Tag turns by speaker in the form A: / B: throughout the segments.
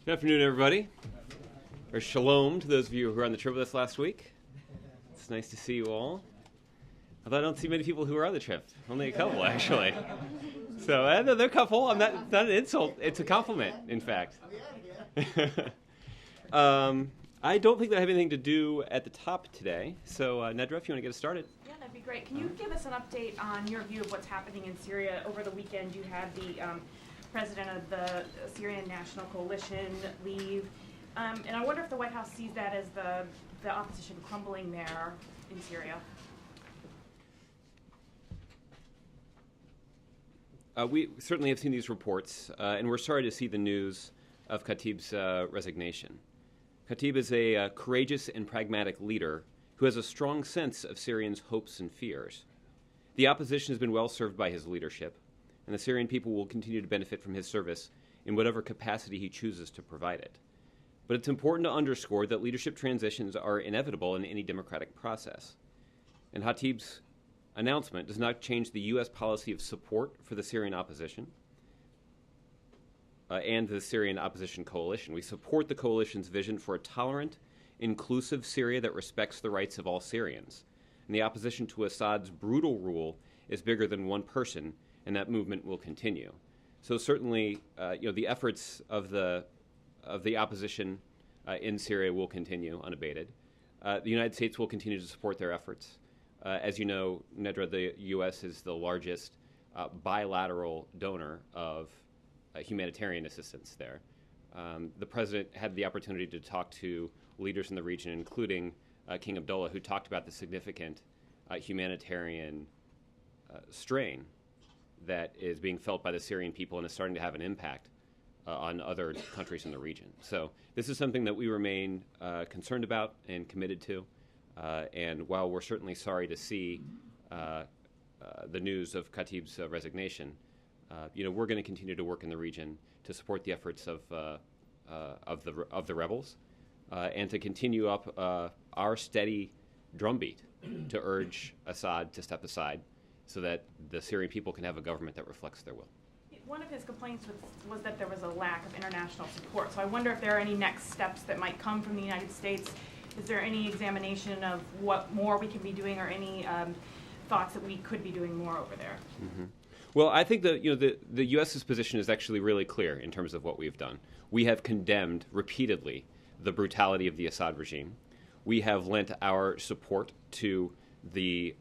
A: Good afternoon, everybody. Or shalom to those of you who were on the trip with us last week. It's nice to see you all. Although I don't see many people who were on the trip. Only a couple, actually. So, they're a couple. Not an insult. It's a compliment, in fact. I don't think that I have anything to do at the top today. So, Nedra, if you want to get us started.
B: Yeah, that'd be great. Can you give us an update on your view of what's happening in Syria? Over the weekend, you had the president of the Syrian National Coalition leave. And I wonder if the White House sees that as the opposition crumbling there in Syria.
A: We certainly have seen these reports, and we're sorry to see the news of Khatib's resignation. Khatib is a courageous and pragmatic leader who has a strong sense of Syrians' hopes and fears. The opposition has been well served by his leadership, and the Syrian people will continue to benefit from his service in whatever capacity he chooses to provide it. But it's important to underscore that leadership transitions are inevitable in any democratic process. And Khatib's announcement does not change the U.S. policy of support for the Syrian opposition and the Syrian opposition coalition. We support the coalition's vision for a tolerant, inclusive Syria that respects the rights of all Syrians. And the opposition to Assad's brutal rule is bigger than one person, and that movement will continue. So certainly, the efforts of the opposition in Syria will continue unabated. The United States will continue to support their efforts. As you know, Nedra, the U.S. is the largest bilateral donor of humanitarian assistance there. The president had the opportunity to talk to leaders in the region, including King Abdullah, who talked about the significant humanitarian strain that is being felt by the Syrian people and is starting to have an impact on other countries in the region. So this is something that we remain concerned about and committed to. And while we're certainly sorry to see the news of Khatib's resignation, we're going to continue to work in the region to support the efforts of the rebels and to continue up our steady drumbeat to urge Assad to step aside so that the Syrian people can have a government that reflects their will.
B: One of his complaints was that there was a lack of international support. So I wonder if there are any next steps that might come from the United States. Is there any examination of what more we can be doing, or any thoughts that we could be doing more over there?
A: Mm-hmm. Well, I think the U.S.'s position is actually really clear in terms of what we've done. We have condemned repeatedly the brutality of the Assad regime. We have lent our support to the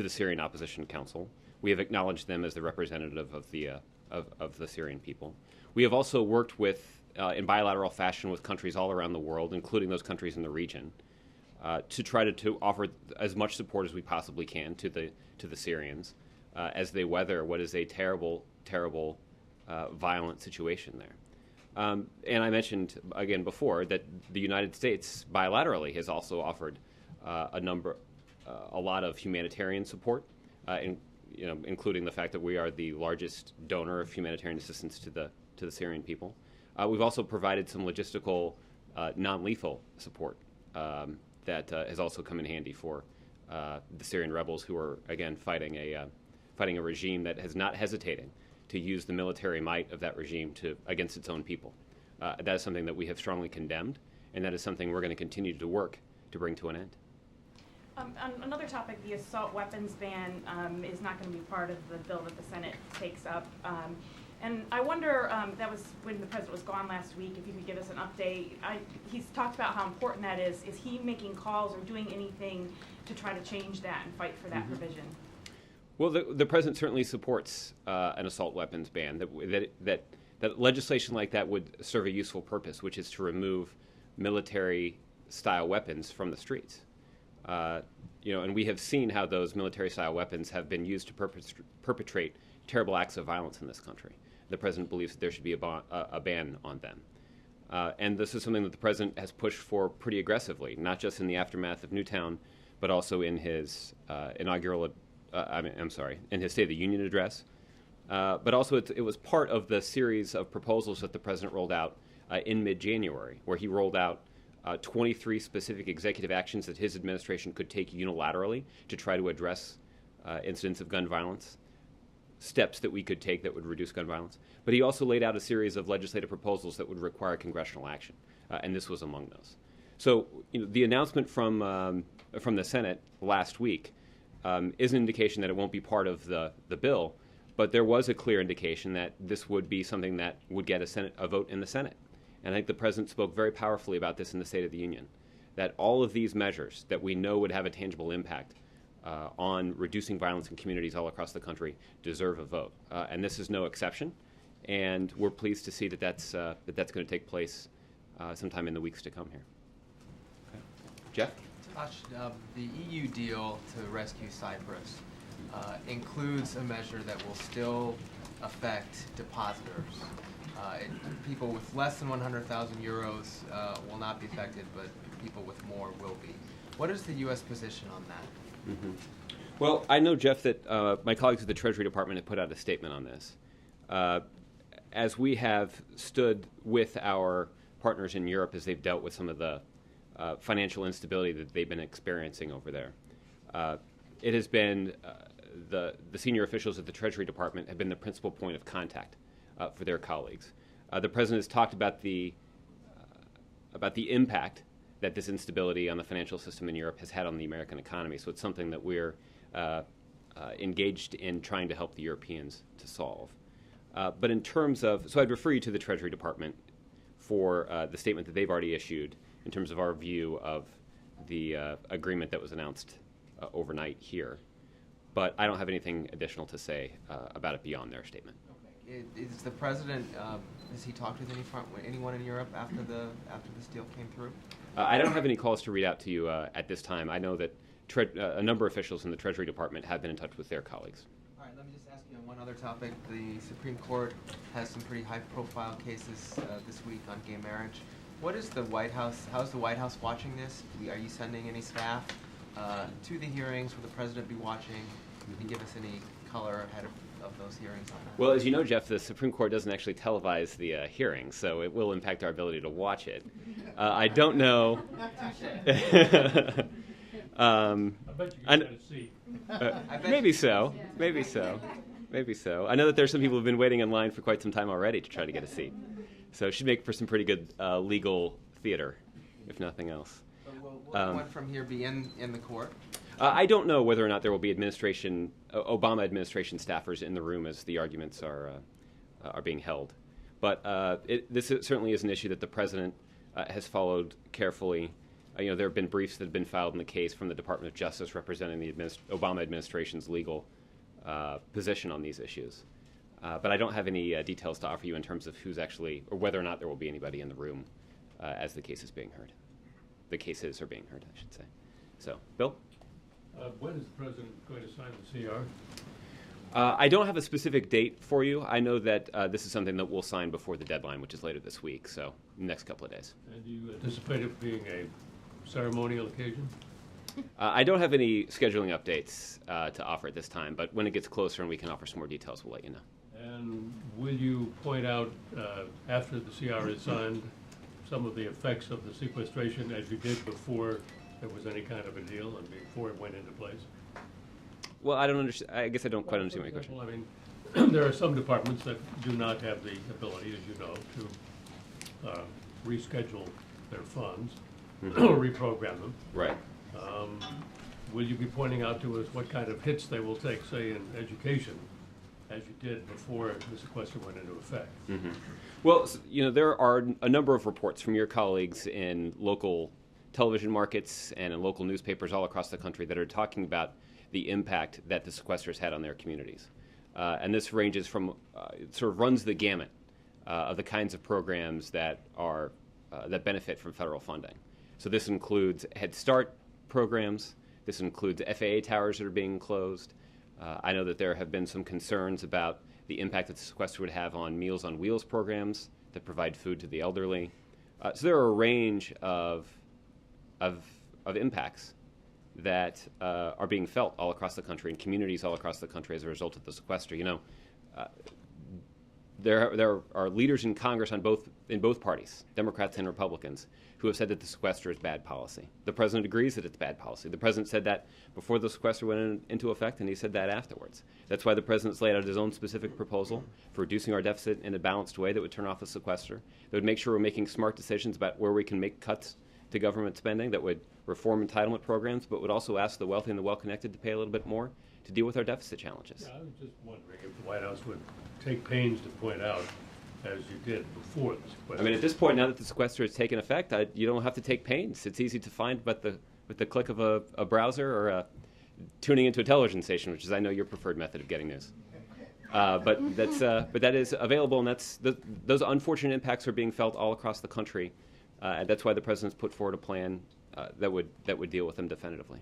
A: Syrian Opposition Council. We have acknowledged them as the representative of the Syrian people. We have also worked with in bilateral fashion with countries all around the world, including those countries in the region, to try to offer as much support as we possibly can to the Syrians as they weather what is a terrible, terrible, violent situation there. And I mentioned again before that the United States bilaterally has also offered a lot of humanitarian support, including the fact that we are the largest donor of humanitarian assistance to the Syrian people. We've also provided some logistical, non-lethal support that has also come in handy for the Syrian rebels, who are again fighting a regime that is not hesitating to use the military might of that regime against its own people. That is something that we have strongly condemned, and that is something we're going to continue to work to bring to an end.
B: On another topic, the assault weapons ban is not going to be part of the bill that the Senate takes up. And I wonder, that was when the president was gone last week, if you could give us an update. He's talked about how important that is. Is he making calls or doing anything to try to change that and fight for that provision?
A: Well, the president certainly supports an assault weapons ban. That legislation like that would serve a useful purpose, which is to remove military-style weapons from the streets. And we have seen how those military-style weapons have been used to perpetrate terrible acts of violence in this country. The president believes that there should be a ban on them. And this is something that the president has pushed for pretty aggressively, not just in the aftermath of Newtown, but also in his in his State of the Union address. But also it was part of the series of proposals that the president rolled out in mid-January, where he rolled out 23 specific executive actions that his administration could take unilaterally to try to address incidents of gun violence. steps that we could take that would reduce gun violence. But he also laid out a series of legislative proposals that would require congressional action, and this was among those. So the announcement from the Senate last week is an indication that it won't be part of the bill, but there was a clear indication that this would be something that would get a vote in the Senate. And I think the President spoke very powerfully about this in the State of the Union, that all of these measures that we know would have a tangible impact on reducing violence in communities all across the country deserve a vote. And this is no exception. And we're pleased to see that that's going to take place sometime in the weeks to come here. Okay. Jeff?
C: Josh, the EU deal to rescue Cyprus includes a measure that will still affect depositors. People with less than 100,000 euros will not be affected, but people with more will be. What is the U.S. position on that?
A: Mm-hmm. Well, I know, Jeff, that my colleagues at the Treasury Department have put out a statement on this. As we have stood with our partners in Europe as they've dealt with some of the financial instability that they've been experiencing over there, it has been the senior officials at the Treasury Department have been the principal point of contact for their colleagues. The President has talked about the impact that this instability on the financial system in Europe has had on the American economy. So it's something that we're engaged in trying to help the Europeans to solve. But in terms of, so I'd refer you to the Treasury Department for the statement that they've already issued in terms of our view of the agreement that was announced overnight here. But I don't have anything additional to say about it beyond their statement.
C: Okay. Is the President, has he talked with anyone in Europe after this deal came through?
A: I don't have any calls to read out to you at this time. I know that a number of officials in the Treasury Department have been in touch with their colleagues.
C: All right, let me just ask you on one other topic. The Supreme Court has some pretty high-profile cases this week on gay marriage. What is the White House, how is the White House watching this? Are you sending any staff to the hearings? Will the President be watching? Can you give us any color ahead of those hearings on that?
A: Well, as you know, Jeff, the Supreme Court doesn't actually televise the hearings, so it will impact our ability to watch it. I don't know.
D: I bet you get a seat.
A: Maybe so. Maybe so. Maybe so. I know that there's some people who've been waiting in line for quite some time already to try to get a seat. So it should make for some pretty good legal theater, if nothing else.
C: So will anyone from here be in the court?
A: I don't know whether or not there will be Obama administration staffers in the room as the arguments are being held. But this certainly is an issue that the President has followed carefully. There have been briefs that have been filed in the case from the Department of Justice representing the Obama administration's legal position on these issues. But I don't have any details to offer you in terms of who's actually, or whether or not there will be anybody in the room as the case is being heard. The cases are being heard, I should say. So, Bill?
D: When is the President going to sign the CR?
A: I don't have a specific date for you. I know that this is something that we'll sign before the deadline, which is later this week, so next couple of days.
D: And do you anticipate it being a ceremonial occasion?
A: I don't have any scheduling updates to offer at this time, but when it gets closer and we can offer some more details, we'll let you know.
D: And will you point out, after the CR is signed, some of the effects of the sequestration as you did before there was any kind of a deal and before it went into place?
A: Well, I don't understand. I guess I don't quite understand my question.
D: I mean, there are some departments that do not have the ability, as you know, to reschedule their funds or reprogram them.
A: Right.
D: Will you be pointing out to us what kind of hits they will take, say, in education, as you did before the sequester went into effect?
A: Mm-hmm. Well, there are a number of reports from your colleagues in local television markets and in local newspapers all across the country that are talking about the impact that the sequesters had on their communities. And this ranges from, it sort of runs the gamut of the kinds of programs that are that benefit from federal funding. So this includes Head Start programs. This includes FAA towers that are being closed. I know that there have been some concerns about the impact that the sequester would have on Meals on Wheels programs that provide food to the elderly. So there are a range of impacts that are being felt all across the country in communities all across the country as a result of the sequester. there are leaders in Congress in both parties, Democrats and Republicans, who have said that the sequester is bad policy. The president agrees that it's bad policy. The president said that before the sequester went into effect, and he said that afterwards. That's why the president's laid out his own specific proposal for reducing our deficit in a balanced way that would turn off the sequester, that would make sure we're making smart decisions about where we can make cuts to government spending, that would reform entitlement programs, but would also ask the wealthy and the well-connected to pay a little bit more to deal with our deficit challenges.
D: Yeah, I was just wondering if the White House would take pains to point out, as you did before the sequester.
A: I mean, at this point, now that the sequester has taken effect, you don't have to take pains. It's easy to find with the click of a browser or tuning into a television station, which is, I know, your preferred method of getting news. But that is available, and those unfortunate impacts are being felt all across the country. And that's why the president's put forward a plan that would deal with them definitively.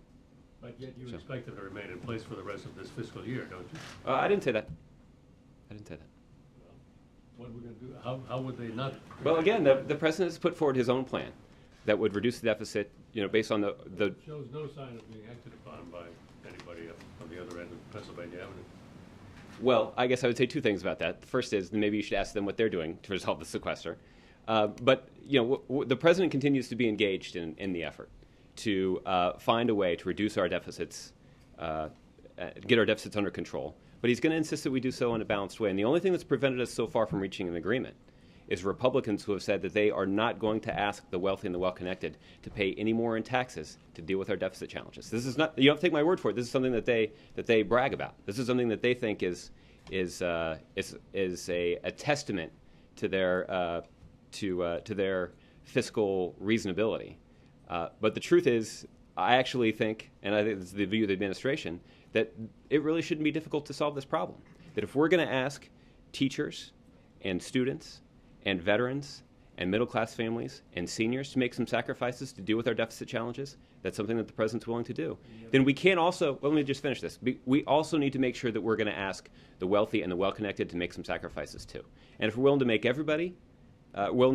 D: But yet you expect it to remain in place for the rest of this fiscal year, don't you?
A: I didn't say that.
D: What are we going to do? How would they not?
A: Well, again, the president has put forward his own plan that would reduce the deficit, based on the
D: It shows no sign of being acted upon by anybody on the other end of Pennsylvania Avenue.
A: Well, I guess I would say two things about that. The first is maybe you should ask them what they're doing to resolve the sequester. But the president continues to be engaged in the effort to find a way to reduce our deficits, get our deficits under control. But he's going to insist that we do so in a balanced way. And the only thing that's prevented us so far from reaching an agreement is Republicans who have said that they are not going to ask the wealthy and the well-connected to pay any more in taxes to deal with our deficit challenges. This is not, you don't have to take my word for it. This is something that they brag about. This is something that they think is a testament to their fiscal reasonability. But the truth is, I actually think, and I think this is the view of the administration, that it really shouldn't be difficult to solve this problem. That if we're going to ask teachers and students and veterans and middle-class families and seniors to make some sacrifices to deal with our deficit challenges, that's something that the president's willing to do. Then we can't also, well, let me just finish this. We also need to make sure that we're going to ask the wealthy and the well-connected to make some sacrifices too. And if we're willing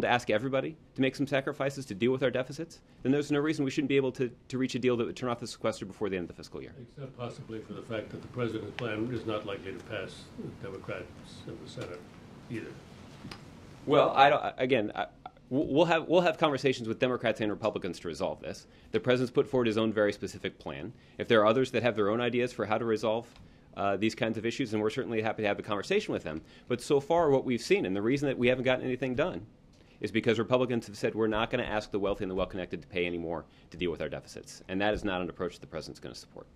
A: to ask everybody to make some sacrifices to deal with our deficits, then there's no reason we shouldn't be able to reach a deal that would turn off the sequester before the end of the fiscal year. Except
D: possibly for the fact that the president's plan is not likely to pass the Democrats in the Senate either.
A: Well, we'll have conversations with Democrats and Republicans to resolve this. The president's put forward his own very specific plan. If there are others that have their own ideas for how to resolve these kinds of issues, and we're certainly happy to have a conversation with them. But so far what we've seen, and the reason that we haven't gotten anything done, is because Republicans have said we're not going to ask the wealthy and the well-connected to pay any more to deal with our deficits. And that is not an approach the president's going to support.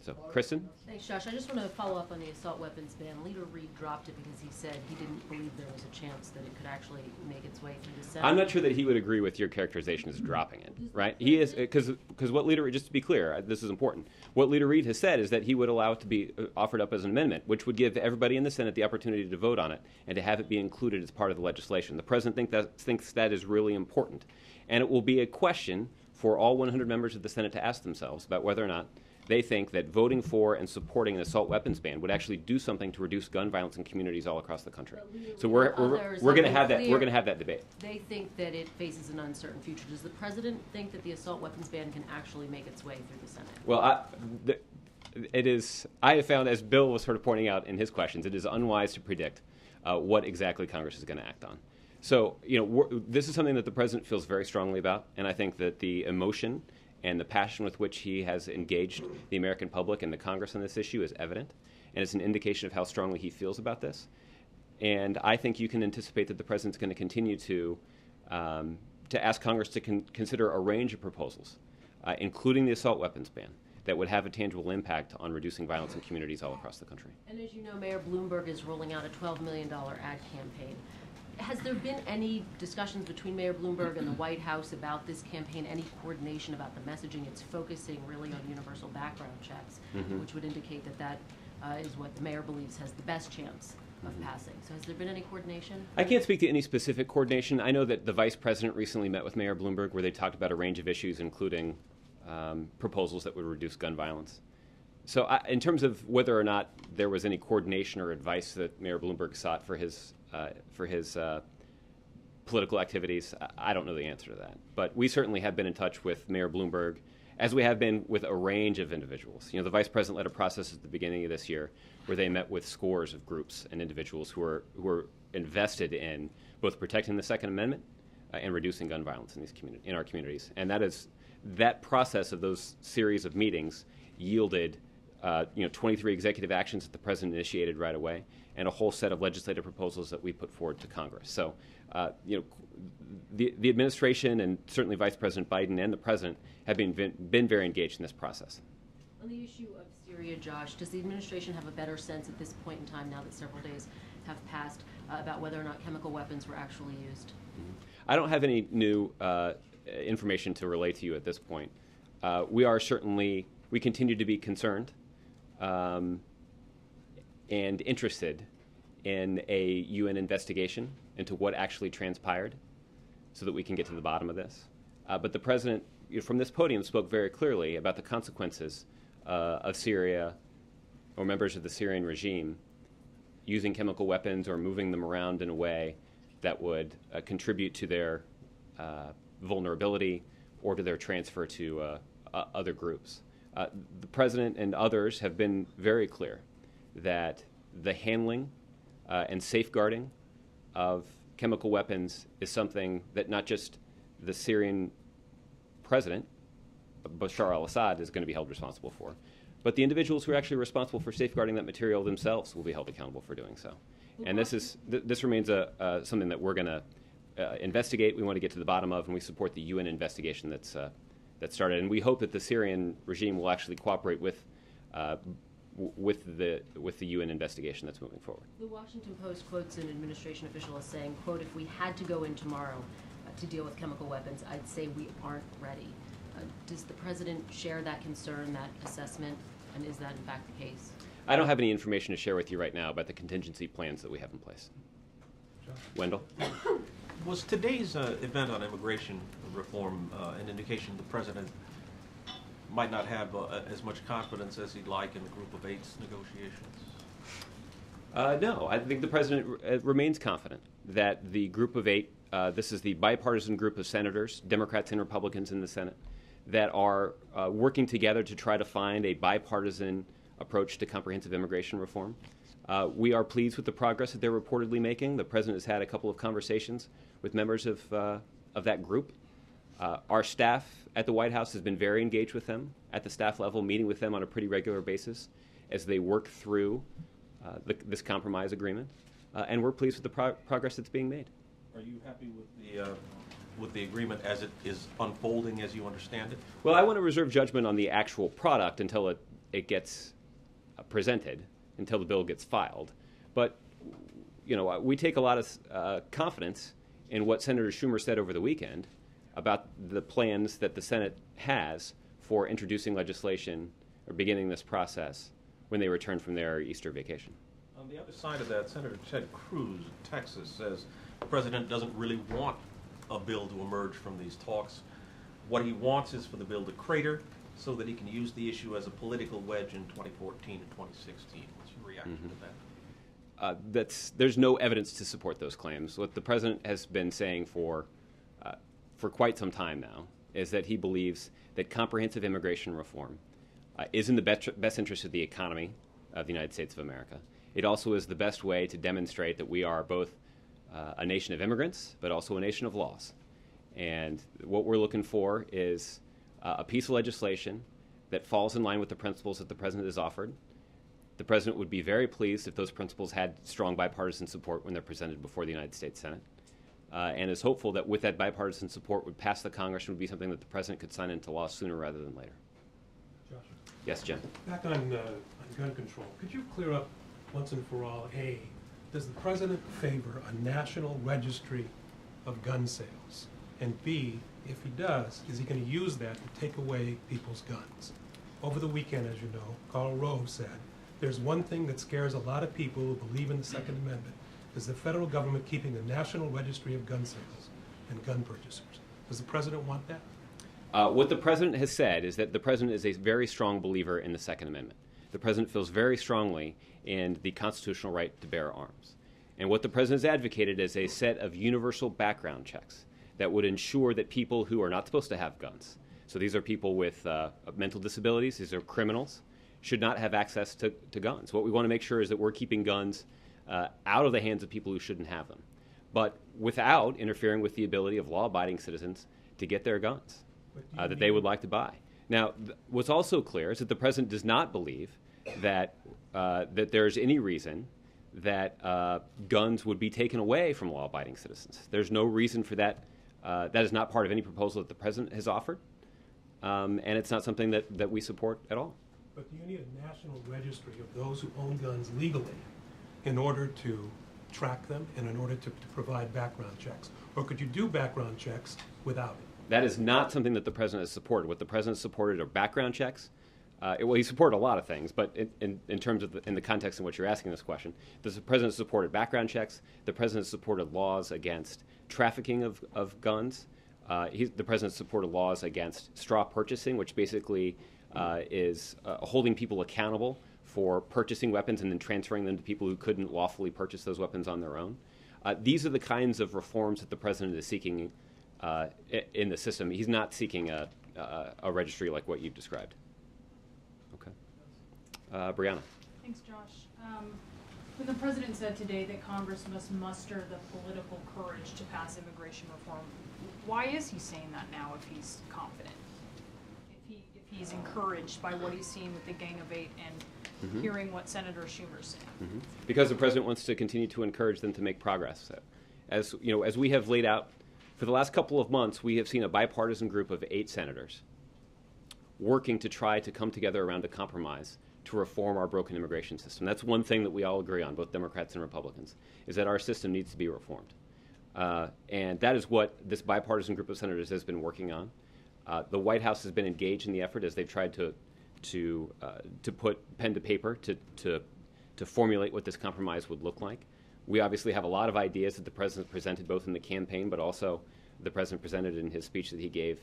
A: So, Kristen?
E: Thanks, Josh. I just want to follow up on the assault weapons ban. Leader Reid dropped it because he said he didn't believe there was a chance that it could actually make its way through the Senate.
A: I'm not sure that he would agree with your characterization as dropping it, right? He is, because what Leader Reid, just to be clear, this is important, what Leader Reid has said is that he would allow it to be offered up as an amendment, which would give everybody in the Senate the opportunity to vote on it and to have it be included as part of the legislation. The president thinks that is really important. And it will be a question for all 100 members of the Senate to ask themselves about whether or not they think that voting for and supporting an assault weapons ban would actually do something to reduce gun violence in communities all across the country. So we're going to have that debate.
E: They think that it faces an uncertain future. Does the president think that the assault weapons ban can actually make its way through the Senate?
A: Well, I have found, as Bill was sort of pointing out in his questions, it is unwise to predict what exactly Congress is going to act on. So, this is something that the president feels very strongly about, and I think that the emotion and the passion with which he has engaged the American public and the Congress on this issue is evident, and it's an indication of how strongly he feels about this. And I think you can anticipate that the president's going to continue to ask Congress to consider a range of proposals, including the assault weapons ban, that would have a tangible impact on reducing violence in communities all across the country.
E: And as you know, Mayor Bloomberg is rolling out a $12 million ad campaign. Has there been any discussions between Mayor Bloomberg and the White House about this campaign, any coordination about the messaging? It's focusing really on universal background checks, which would indicate that is what the mayor believes has the best chance of passing. So has there been any coordination?
A: I can't speak to any specific coordination. I know that the vice president recently met with Mayor Bloomberg where they talked about a range of issues, including proposals that would reduce gun violence. So in terms of whether or not there was any coordination or advice that Mayor Bloomberg sought for his political activities, I don't know the answer to that. But we certainly have been in touch with Mayor Bloomberg, as we have been with a range of individuals. The vice president led a process at the beginning of this year where they met with scores of groups and individuals who are invested in both protecting the Second Amendment and reducing gun violence in our communities. And that process of those series of meetings yielded 23 executive actions that the president initiated right away, and a whole set of legislative proposals that we put forward to Congress. So, the administration and certainly Vice President Biden and the president have been very engaged in this process.
E: On the issue of Syria, Josh, does the administration have a better sense at this point in time, now that several days have passed, about whether or not chemical weapons were actually used?
A: I don't have any new information to relay to you at this point. We continue to be concerned and interested in a UN investigation into what actually transpired so that we can get to the bottom of this. But the president, from this podium, spoke very clearly about the consequences of Syria or members of the Syrian regime using chemical weapons or moving them around in a way that would contribute to their vulnerability or to their transfer to other groups. The president and others have been very clear that the handling and safeguarding of chemical weapons is something that not just the Syrian president, Bashar al-Assad, is going to be held responsible for, but the individuals who are actually responsible for safeguarding that material themselves will be held accountable for doing so. And this remains something that we're going to investigate. We want to get to the bottom of, and we support the UN investigation that started. And we hope that the Syrian regime will actually cooperate with the UN investigation that's moving forward.
E: The Washington Post quotes an administration official as saying, quote, "If we had to go in tomorrow to deal with chemical weapons, I'd say we aren't ready." Does the president share that concern, that assessment, and is that in fact the case?
A: I don't have any information to share with you right now about the contingency plans that we have in place.
F: Josh.
A: Wendell?
F: Was today's event on immigration reform an indication the president might not have as much confidence as he'd like in the Group of Eight's negotiations?
A: No, I think the president remains confident that the Group of Eight, this is the bipartisan group of senators, Democrats and Republicans in the Senate, that are working together to try to find a bipartisan approach to comprehensive immigration reform. We are pleased with the progress that they're reportedly making. The president has had a couple of conversations with members of that group. Our staff at the White House has been very engaged with them at the staff level, meeting with them on a pretty regular basis as they work through this compromise agreement. And we're pleased with the progress that's being made.
F: Are you happy with the agreement as it is unfolding, as you understand it?
A: Well, I want to reserve judgment on the actual product until it gets presented, until the bill gets filed. But, we take a lot of confidence in what Senator Schumer said over the weekend about the plans that the Senate has for introducing legislation or beginning this process when they return from their Easter vacation.
F: On the other side of that, Senator Ted Cruz of Texas says the president doesn't really want a bill to emerge from these talks. What he wants is for the bill to crater so that he can use the issue as a political wedge in 2014 and 2016. What's your reaction to that?
A: There's no evidence to support those claims. What the president has been saying for quite some time now is that he believes that comprehensive immigration reform is in the best interest of the economy of the United States of America. It also is the best way to demonstrate that we are both a nation of immigrants, but also a nation of laws. And what we're looking for is a piece of legislation that falls in line with the principles that the president has offered. The president would be very pleased if those principles had strong bipartisan support when they're presented before the United States Senate, and is hopeful that with that bipartisan support would pass the Congress and would be something that the president could sign into law sooner rather than later.
G: Josh,
A: Yes, Jim?
G: back on gun control, could you clear up once and for all, A, does the president favor a national registry of gun sales? And B, if he does, is he going to use that to take away people's guns? Over the weekend, as you know, Karl Rove said, there's one thing that scares a lot of people who believe in the Second Amendment, is the federal government keeping a national registry of gun sales and gun purchasers. Does the president want that?
A: What the president has said is that the president is a very strong believer in the Second Amendment. The president feels very strongly in the constitutional right to bear arms. And what the president has advocated is a set of universal background checks that would ensure that people who are not supposed to have guns, so these are people with mental disabilities, these are criminals, should not have access to guns. What we want to make sure is that we're keeping guns out of the hands of people who shouldn't have them, but without interfering with the ability of law-abiding citizens to get their guns that they would like to buy. Now, what's also clear is that the president does not believe that that there's any reason that guns would be taken away from law-abiding citizens. There's no reason for that. That is not part of any proposal that the president has offered, and it's not something that we support at all.
G: But do you need a national registry of those who own guns legally in order to track them and in order to provide background checks? Or could you do background checks without it?
A: That is not something that the president has supported. What the president supported are background checks. Well, he supported a lot of things, but in terms of in the context in which you're asking this question, the president supported background checks. The president supported laws against trafficking of guns. The president supported laws against straw purchasing, which basically is holding people accountable for purchasing weapons and then transferring them to people who couldn't lawfully purchase those weapons on their own. These are the kinds of reforms that the president is seeking in the system. He's not seeking a registry like what you've described. Okay. Brianna.
H: Thanks, Josh. When the president said today that Congress must muster the political courage to pass immigration reform, why is he saying that now if he's confident? If he's encouraged by what he's seen with the Gang of Eight and hearing what Senator Schumer's saying?
A: Because the president wants to continue to encourage them to make progress. As you know, as we have laid out for the last couple of months, we have seen a bipartisan group of 8 senators working to try to come together around a compromise to reform our broken immigration system. That's one thing that we all agree on, both Democrats and Republicans, is that our system needs to be reformed. And that is what this bipartisan group of senators has been working on. The White House has been engaged in the effort as they've tried to put pen to paper to formulate what this compromise would look like. We obviously have a lot of ideas that the president presented both in the campaign, but also the president presented in his speech that he gave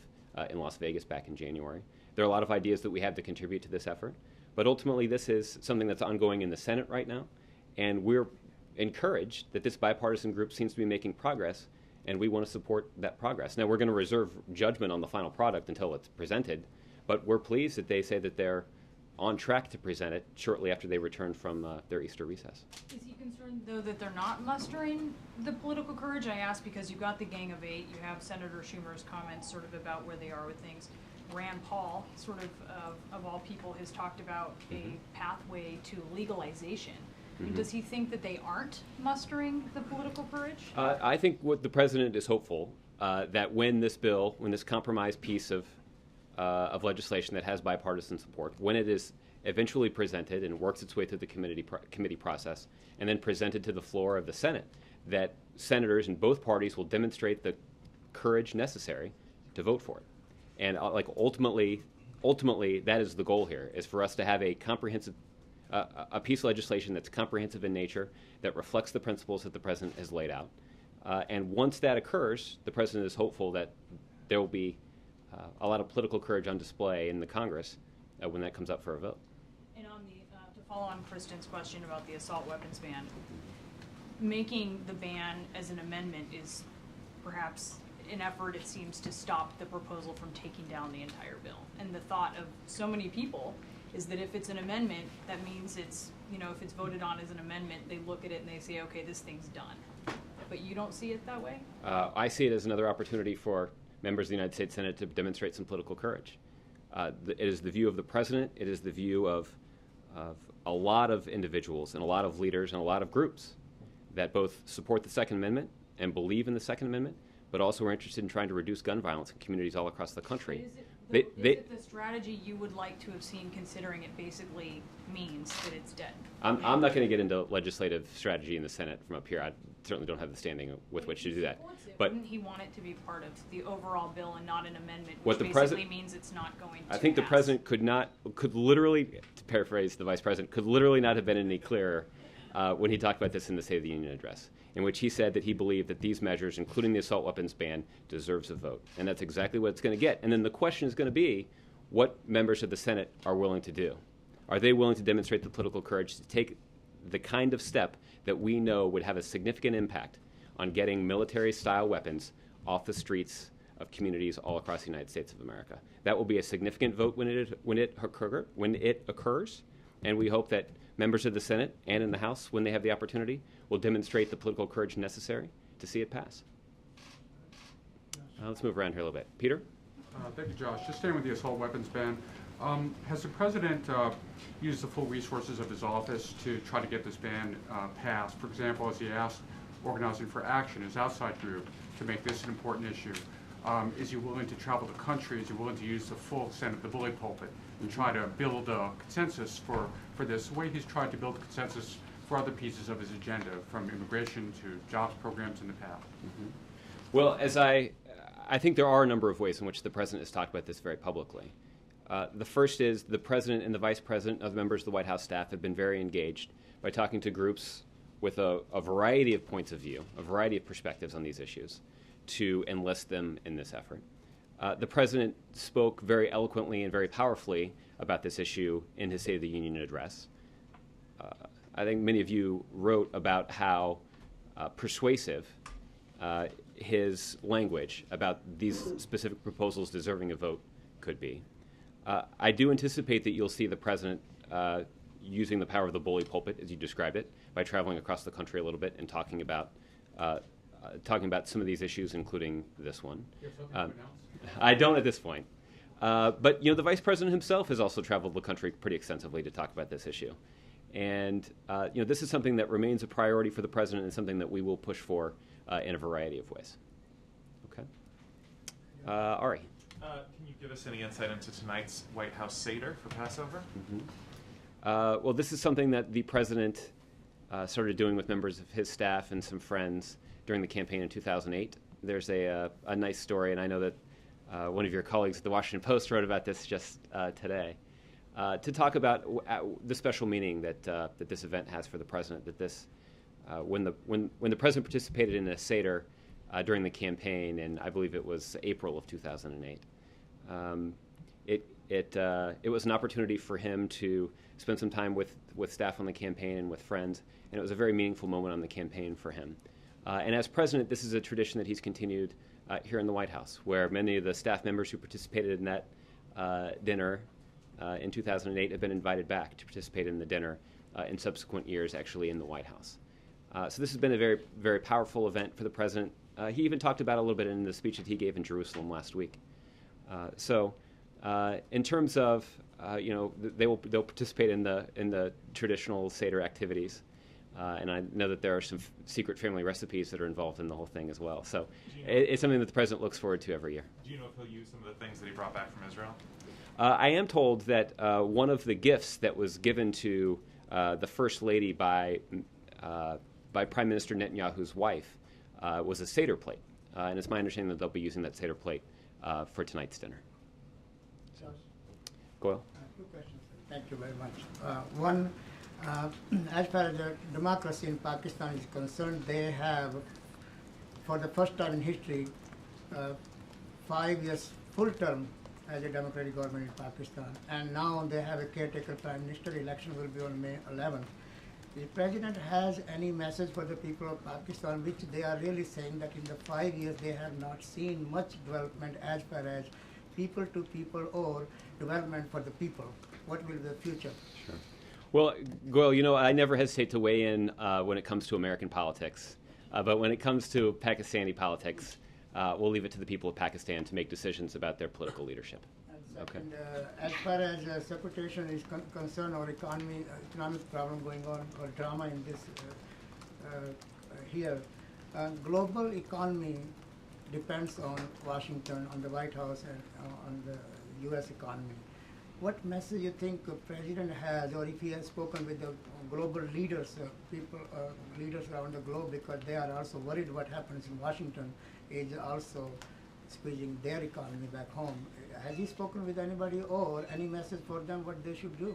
A: in Las Vegas back in January. There are a lot of ideas that we have to contribute to this effort, but ultimately this is something that's ongoing in the Senate right now, and we're encouraged that this bipartisan group seems to be making progress, and we want to support that progress. Now, we're going to reserve judgment on the final product until it's presented, but we're pleased that they say that they're on track to present it shortly after they return from their Easter recess.
H: Is he concerned, though, that they're not mustering the political courage? I ask because you've got the Gang of Eight, you have Senator Schumer's comments sort of about where they are with things. Rand Paul, sort of all people, has talked about a pathway to legalization. Does he think that they aren't mustering the political courage?
A: I think what the president is hopeful that when this bill, when this compromise piece of legislation that has bipartisan support, when it is eventually presented and works its way through the committee process and then presented to the floor of the Senate, that senators in both parties will demonstrate the courage necessary to vote for it. And ultimately, that is the goal here, is for us to have a comprehensive, a piece of legislation that's comprehensive in nature, that reflects the principles that the president has laid out. And once that occurs, the president is hopeful that there will be a lot of political courage on display in the Congress when that comes up for a vote.
H: And on the, to follow on Kristen's question about the assault weapons ban, making the ban as an amendment is perhaps an effort, it seems, to stop the proposal from taking down the entire bill. And the thought of so many people is that if it's an amendment, that means it's, if it's voted on as an amendment, they look at it and they say, okay, this thing's done. But you don't see it that way?
A: I see it as another opportunity for members of the United States Senate to demonstrate some political courage. It is the view of the president, it is the view of a lot of individuals and a lot of leaders and a lot of groups that both support the Second Amendment and believe in the Second Amendment, but also are interested in trying to reduce gun violence in communities all across the country.
H: Is it the strategy you would like to have seen, considering it basically means that it's dead?
A: I'm not going to get into legislative strategy in the Senate from up here. I certainly don't have the standing with which to do that. But
H: wouldn't he want it to be part of the overall bill and not an amendment,
A: what
H: which basically means it's not going to
A: I think
H: pass?
A: The president could literally, to paraphrase the vice president, could literally not have been any clearer when he talked about this in the State of the Union address, in which he said that he believed that these measures, including the assault weapons ban, deserves a vote. And that's exactly what it's going to get. And then the question is going to be what members of the Senate are willing to do. Are they willing to demonstrate the political courage to take the kind of step that we know would have a significant impact on getting military-style weapons off the streets of communities all across the United States of America? That will be a significant vote when it occurs, and we hope that members of the Senate and in the House, when they have the opportunity, will demonstrate the political courage necessary to see it pass. Let's move around here a little bit. Peter?
I: Thank you, Josh. Just staying with the assault weapons ban, has the president used the full resources of his office to try to get this ban passed? For example, as he asked Organizing for Action, his outside group, to make this an important issue. Is he willing to travel the country? Is he willing to use the full extent of the bully pulpit and try to build a consensus for this, the way he's tried to build a consensus for other pieces of his agenda, from immigration to jobs programs in the past?
A: Mm-hmm. Well, as I think there are a number of ways in which the president has talked about this very publicly. The first is the president and the vice president of members of the White House staff have been very engaged by talking to groups with a variety of points of view, a variety of perspectives on these issues, to enlist them in this effort. The president spoke very eloquently and very powerfully about this issue in his State of the Union address. I think many of you wrote about how persuasive his language about these specific proposals deserving a vote could be. I do anticipate that you'll see the president using the power of the bully pulpit, as you described it, by traveling across the country a little bit and talking about some of these issues, including this one.
I: You have something to announce?
A: I don't at this point. But the vice president himself has also traveled the country pretty extensively to talk about this issue. And this is something that remains a priority for the president and something that we will push for in a variety of ways. Okay. Ari.
J: Can you give us any insight into tonight's White House Seder for Passover?
A: Mm-hmm. Well, this is something that the president started doing with members of his staff and some friends during the campaign in 2008. There's a nice story, and I know that one of your colleagues at the Washington Post wrote about this just today, to talk about the special meaning that this event has for the president. That this, when the president participated in a Seder during the campaign, and I believe it was April of 2008, it was an opportunity for him to spend some time with staff on the campaign and with friends, and it was a very meaningful moment on the campaign for him. And as president, this is a tradition that he's continued here in the White House, where many of the staff members who participated in that dinner in 2008 have been invited back to participate in the dinner in subsequent years, actually in the White House. So this has been a very, very powerful event for the president. He even talked about it a little bit in the speech that he gave in Jerusalem last week. In terms of, they'll participate in the traditional Seder activities. And I know that there are some secret family recipes that are involved in the whole thing as well. So it's something that the president looks forward to every year.
J: Do you know if he'll use some of the things that he brought back from Israel?
A: I am told that one of the gifts that was given to the First Lady by Prime Minister Netanyahu's wife was a Seder plate. And it's my understanding that they'll be using that Seder plate for tonight's dinner. So, Goyle?
K: Two questions. Thank you very much. One, as far as the democracy in Pakistan is concerned, they have, for the first time in history, 5 years full term as a democratic government in Pakistan. And now they have a caretaker prime minister. Election will be on May 11th. The president has any message for the people of Pakistan, which they are really saying that in the 5 years they have not seen much development as far as people to people or development for the people. What will be the future?
A: Sure. Well, Goyle, I never hesitate to weigh in when it comes to American politics. But when it comes to Pakistani politics, we'll leave it to the people of Pakistan to make decisions about their political leadership.
K: And second, as far as separation is concerned, or economic problem going on, or drama in this here, global economy depends on Washington, on the White House, and on the U.S. economy. What message you think the president has, or if he has spoken with the global leaders, leaders around the globe, because they are also worried what happens in Washington is also squeezing their economy back home. Has he spoken with anybody, or any message for them what they should do?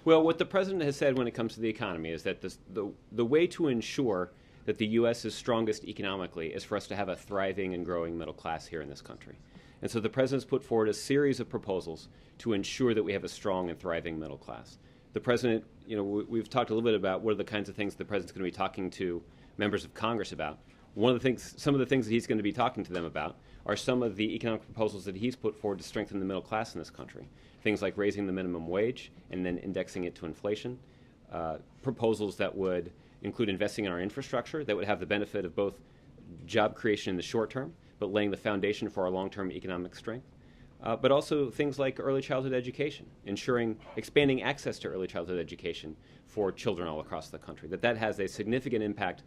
A: Well, what the president has said when it comes to the economy is that the way to ensure that the U.S. is strongest economically is for us to have a thriving and growing middle class here in this country. And so the president's put forward a series of proposals to ensure that we have a strong and thriving middle class. The president, we've talked a little bit about what are the kinds of things the president's going to be talking to members of Congress about. Some of the things that he's going to be talking to them about are some of the economic proposals that he's put forward to strengthen the middle class in this country. Things like raising the minimum wage and then indexing it to inflation. proposals that would include investing in our infrastructure that would have the benefit of both job creation in the short term, but laying the foundation for our long-term economic strength. But also things like early childhood education, expanding access to early childhood education for children all across the country. That has a significant impact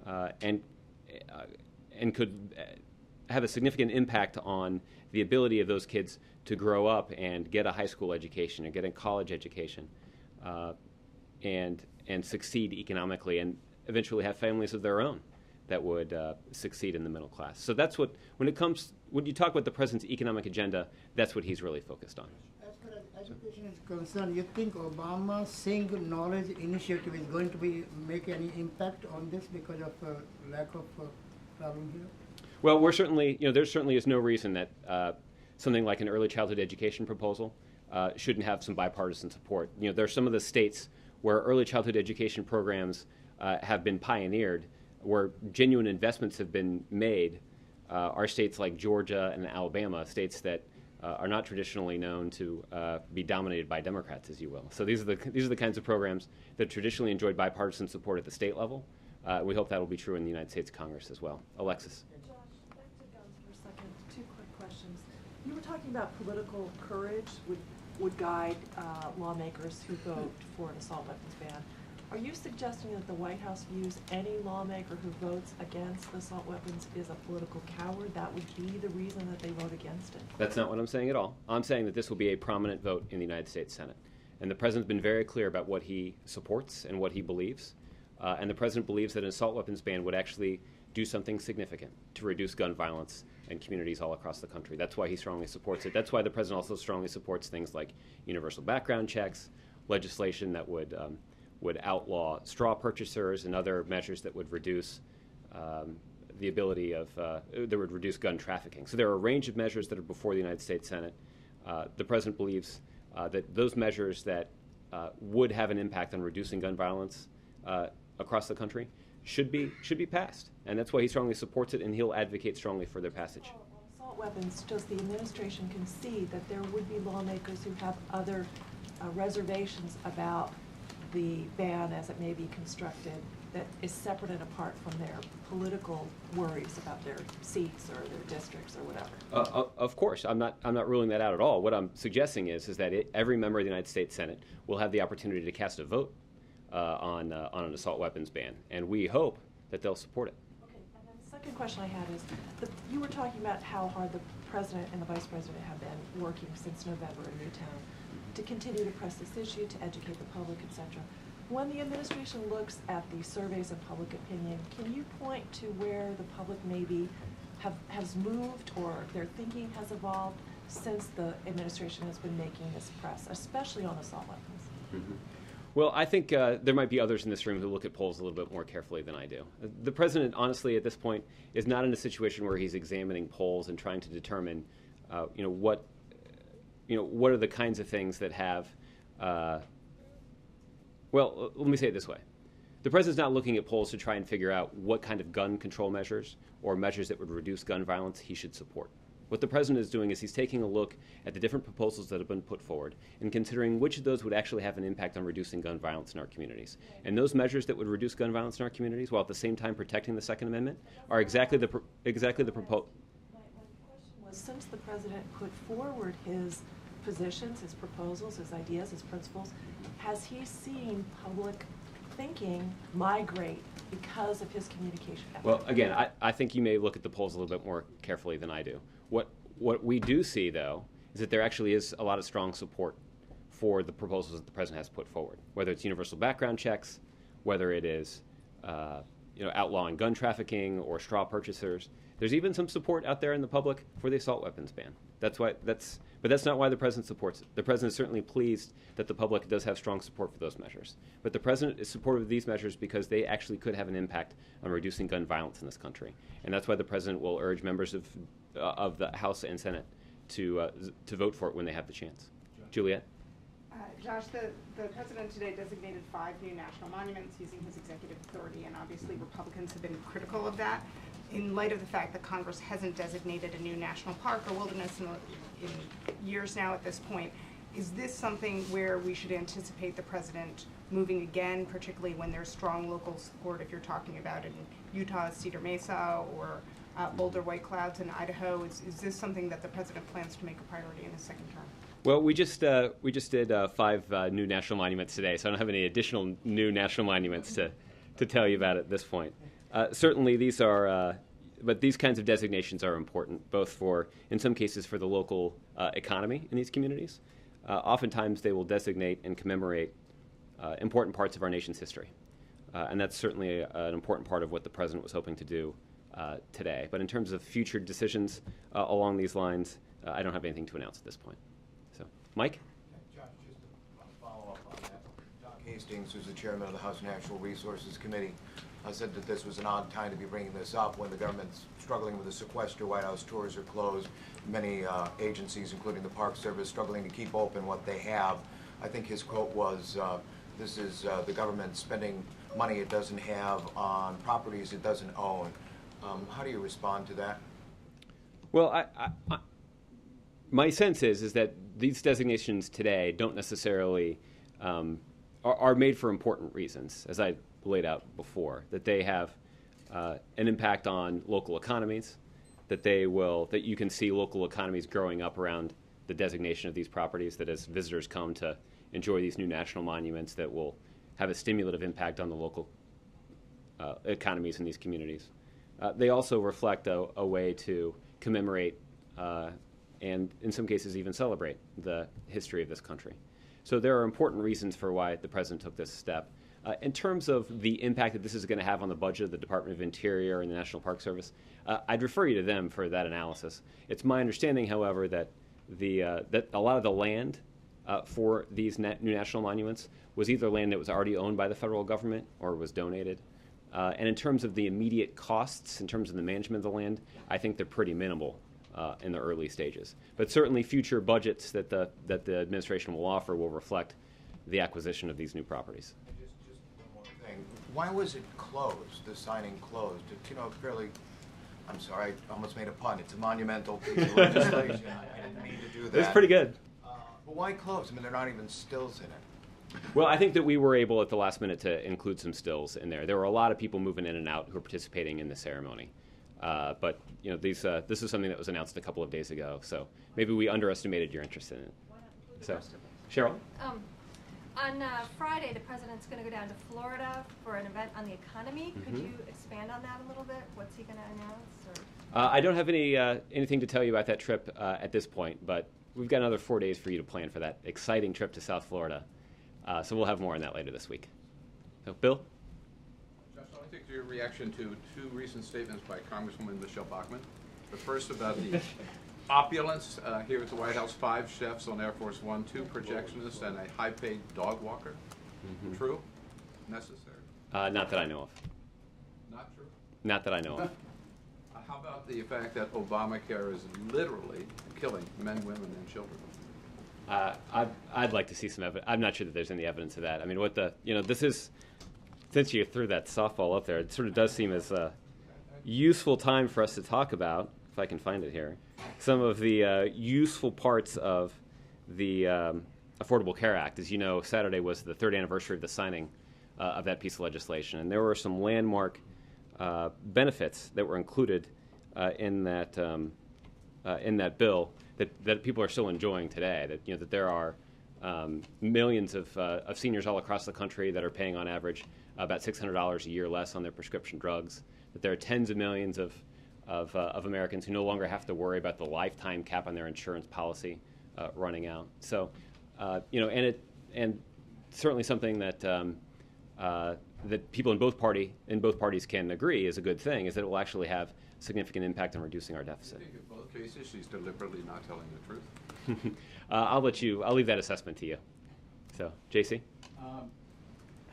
A: and could have a significant impact on the ability of those kids to grow up and get a high school education or get a college education and succeed economically and eventually have families of their own that would succeed in the middle class. So that's when you talk about the president's economic agenda, that's what he's really focused on.
K: As far as education is concerned, you think Obama's Sing Knowledge Initiative is going to make any impact on this because of lack of problem here?
A: Well, there certainly is no reason that something like an early childhood education proposal shouldn't have some bipartisan support. There are some of the states where early childhood education programs have been pioneered, where genuine investments have been made, are states like Georgia and Alabama, states that are not traditionally known to be dominated by Democrats, as you will. So these are the kinds of programs that traditionally enjoyed bipartisan support at the state level. We hope that will be true in the United States Congress as well. Alexis.
L: Josh, back to guns for a second. Two quick questions. You were talking about political courage would guide lawmakers who vote for an assault weapons ban. Are you suggesting that the White House views any lawmaker who votes against assault weapons is a political coward? That would be the reason that they vote against it?
A: That's not what I'm saying at all. I'm saying that this will be a prominent vote in the United States Senate. And the president's been very clear about what he supports and what he believes. And the president believes that an assault weapons ban would actually do something significant to reduce gun violence in communities all across the country. That's why he strongly supports it. That's why the president also strongly supports things like universal background checks, legislation that would outlaw straw purchasers and other measures that would reduce the ability of that would reduce gun trafficking. So there are a range of measures that are before the United States Senate. The president believes that those measures that would have an impact on reducing gun violence across the country should be passed, and that's why he strongly supports it, and he'll advocate strongly for their passage.
L: Assault weapons, does the administration concede that there would be lawmakers who have other reservations about the ban as it may be constructed that is separate and apart from their political worries about their seats or their districts or whatever?
A: Of course, I'm not ruling that out at all. What I'm suggesting is that every member of the United States Senate will have the opportunity to cast a vote on an assault weapons ban, and we hope that they'll support it.
L: Okay, and then the second question I had is, you were talking about how hard the president and the vice president have been working since November in Newtown to continue to press this issue, to educate the public, etc. When the administration looks at the surveys of public opinion, can you point to where the public maybe has moved or their thinking has evolved since the administration has been making this press, especially on assault weapons?
A: Mm-hmm. Well, I think there might be others in this room who look at polls a little bit more carefully than I do. The president, honestly, at this point, is not in a situation where he's examining polls and trying to determine, what are the kinds of things that have. Well, let me say it this way: the president's not looking at polls to try and figure out what kind of gun control measures or measures that would reduce gun violence he should support. What the president is doing is he's taking a look at the different proposals that have been put forward and considering which of those would actually have an impact on reducing gun violence in our communities. And those measures that would reduce gun violence in our communities, while at the same time protecting the Second Amendment, are exactly the proposal.
L: My question was, since the president put forward his positions, his proposals, his ideas, his principles, has he seen public thinking migrate because of his communication efforts?
A: Well, again, I think you may look at the polls a little bit more carefully than I do. What we do see, though, is that there actually is a lot of strong support for the proposals that the president has put forward, whether it's universal background checks, whether it is outlawing gun trafficking or straw purchasers. There's even some support out there in the public for the assault weapons ban. But that's not why the president supports it. The president is certainly pleased that the public does have strong support for those measures. But the president is supportive of these measures because they actually could have an impact on reducing gun violence in this country. And that's why the president will urge members of the House and Senate to vote for it when they have the chance. Juliet?
M: Josh, the president today designated 5 new national monuments using his executive authority, and obviously Republicans have been critical of that. In light of the fact that Congress hasn't designated a new national park or wilderness in years now at this point, is this something where we should anticipate the president moving again, particularly when there's strong local support, if you're talking about it in Utah, Cedar Mesa, or Boulder, White Clouds in Idaho? Is this something that the president plans to make a priority in his second term?
A: Well, we just did 5 new national monuments today, so I don't have any additional new national monuments to tell you about at this point. Certainly, these are, but these kinds of designations are important, both for, in some cases, for the local economy in these communities. Oftentimes, they will designate and commemorate important parts of our nation's history, and that's certainly an important part of what the president was hoping to do today. But in terms of future decisions along these lines, I don't have anything to announce at this point. So, Mike?
N: Josh, just a follow-up on that. Doc Hastings, who's the chairman of the House Natural Resources Committee, said that this was an odd time to be bringing this up when the government's struggling with the sequester. White House tours are closed. Many agencies, including the Park Service, struggling to keep open what they have. I think his quote was, this is the government spending money it doesn't have on properties it doesn't own. How do you respond to that?
A: Well, my sense is that these designations today don't necessarily are made for important reasons, as I laid out before, that they have an impact on local economies, that you can see local economies growing up around the designation of these properties, that as visitors come to enjoy these new national monuments, that will have a stimulative impact on the local economies in these communities. They also reflect a way to commemorate and in some cases even celebrate the history of this country. So there are important reasons for why the president took this step. In terms of the impact that this is going to have on the budget of the Department of Interior and the National Park Service, I'd refer you to them for that analysis. It's my understanding, however, that that a lot of the land for these new national monuments was either land that was already owned by the federal government or was donated. And in terms of the immediate costs, in terms of the management of the land, I think they're pretty minimal in the early stages. But certainly future budgets that the administration will offer will reflect the acquisition of these new properties.
N: And just one more thing. Why was it closed, the signing closed? It's, fairly, I'm sorry, I almost made a pun. It's a monumental piece of legislation. I didn't mean to do that.
A: That's pretty good.
N: But why close? I mean, there are not even stills in it.
A: Well, I think that we were able at the last minute to include some stills in there. There were a lot of people moving in and out who were participating in the ceremony. But this is something that was announced a couple of days ago, so maybe we underestimated your interest in it. So, Cheryl?
O: On Friday, the president's going to go down to Florida for an event on the economy. Could you expand on that a little bit? What's he going to announce? Or?
A: I don't have anything to tell you about that trip at this point, but we've got another 4 days for you to plan for that exciting trip to South Florida. So we'll have more on that later this week. So, Bill?
P: Josh, I'd like to take your reaction to 2 recent statements by Congresswoman Michelle Bachmann. The first about the opulence here at the White House: 5 chefs on Air Force One, 2 projectionists, and a high-paid dog walker. True? Necessary?
A: Not that I know of.
P: Not true?
A: Not that I know of.
P: How about the fact that Obamacare is literally killing men, women, and children?
A: I'd like to see some evidence. I'm not sure that there's any evidence of that. I mean, this is, since you threw that softball up there, it sort of does seem as a useful time for us to talk about, if I can find it here, some of the useful parts of the Affordable Care Act. As you know, Saturday was the 3rd anniversary of the signing of that piece of legislation, and there were some landmark benefits that were included in that bill that people are still enjoying today. That there are millions of seniors all across the country that are paying on average about $600 a year less on their prescription drugs. That there are tens of millions of Americans who no longer have to worry about the lifetime cap on their insurance policy running out. So, and certainly something that that people in both parties can agree is a good thing, is that it will actually have significant impact on reducing our deficit.
P: I think in both cases she's deliberately not telling the truth.
A: I'll leave that assessment to you. So, JC?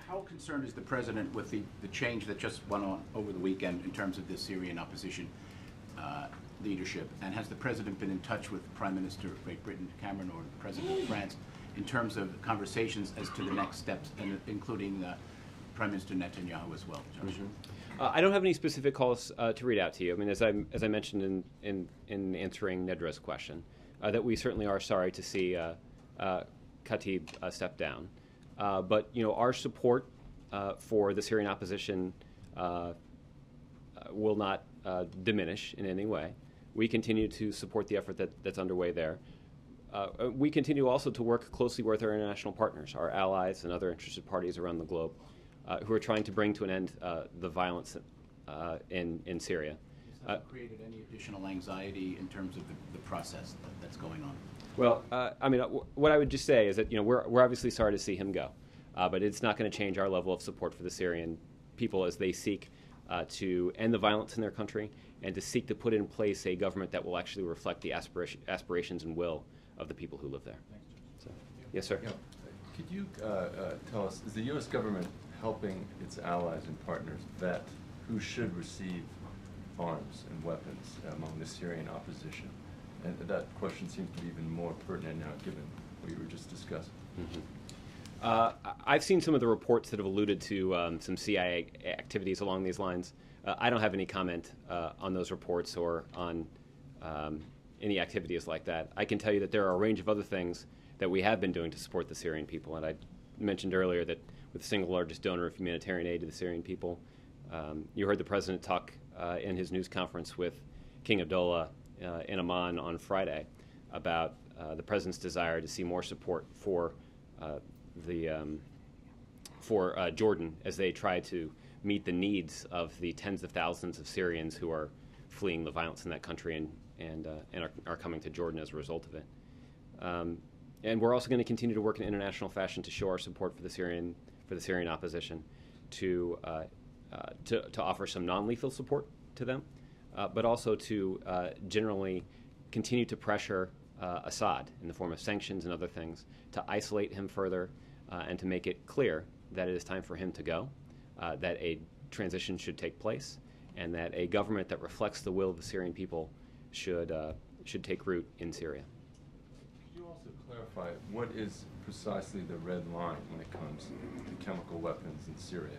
Q: How concerned is the president with the change that just went on over the weekend in terms of the Syrian opposition leadership? And has the president been in touch with Prime Minister of Great Britain, Cameron, or the President of France in terms of conversations as to the next steps, including Prime Minister Netanyahu as well, Josh?
A: I don't have any specific calls to read out to you. I mean, as I mentioned in answering Nedra's question, that we certainly are sorry to see Khatib step down. But our support for the Syrian opposition will not diminish in any way. We continue to support the effort that's underway there. We continue also to work closely with our international partners, our allies and other interested parties around the globe who are trying to bring to an end the violence in Syria.
Q: Has that created any additional anxiety in terms of the process that's going on?
A: Well, what I would just say is that we're obviously sorry to see him go, but it's not going to change our level of support for the Syrian people as they seek to end the violence in their country and to seek to put in place a government that will actually reflect the aspirations and will of the people who live there. So, yes, sir.
R: Yeah. Could you tell us, is the U.S. government helping its allies and partners vet who should receive arms and weapons among the Syrian opposition? And that question seems to be even more pertinent now, given what you were just discussing.
A: Mm-hmm. I've seen some of the reports that have alluded to some CIA activities along these lines. I don't have any comment on those reports or on any activities like that. I can tell you that there are a range of other things that we have been doing to support the Syrian people. And I mentioned earlier that we're the single largest donor of humanitarian aid to the Syrian people. You heard the president talk in his news conference with King Abdullah in Amman on Friday about the president's desire to see more support for Jordan as they try to meet the needs of the tens of thousands of Syrians who are fleeing the violence in that country and are coming to Jordan as a result of it. And we're also going to continue to work in international fashion to show our support for the Syrian opposition, to offer some non-lethal support to them, but also to generally continue to pressure Assad in the form of sanctions and other things, to isolate him further and to make it clear that it is time for him to go, that a transition should take place, and that a government that reflects the will of the Syrian people should take root in Syria.
R: Could you also clarify what is precisely the red line when it comes to chemical weapons in Syria?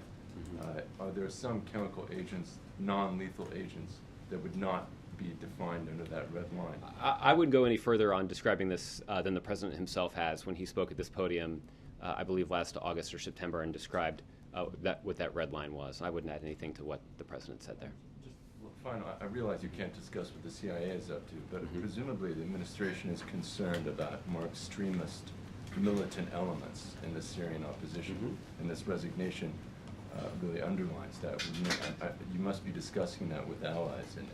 R: Mm-hmm. Are there some chemical agents, non-lethal agents, that would not be defined under that red line?
A: I wouldn't go any further on describing this than the president himself has when he spoke at this podium, I believe last August or September, and described what that red line was. I wouldn't add anything to what the president said there.
R: Fine, I realize you can't discuss what the CIA is up to, but presumably the administration is concerned about more extremist militant elements in the Syrian opposition, and this resignation really underlines that. You must be discussing that with allies, and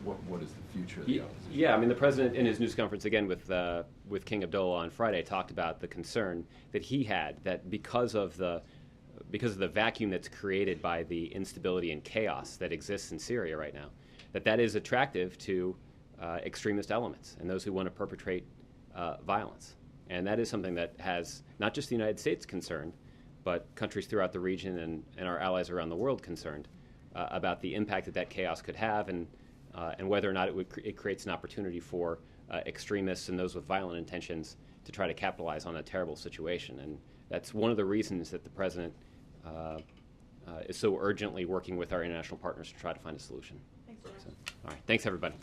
R: what is the future of the opposition? Yeah,
A: the president in his news conference again with King Abdullah on Friday talked about the concern that he had that because of the vacuum that's created by the instability and chaos that exists in Syria right now, that is attractive to extremist elements and those who want to perpetrate violence. And that is something that has not just the United States concerned, but countries throughout the region and our allies around the world concerned about the impact that chaos could have and whether or not it creates an opportunity for extremists and those with violent intentions to try to capitalize on a terrible situation. And that's one of the reasons that the president is so urgently working with our international partners to try to find a solution.
L: Thanks,
A: all right. Thanks, everybody.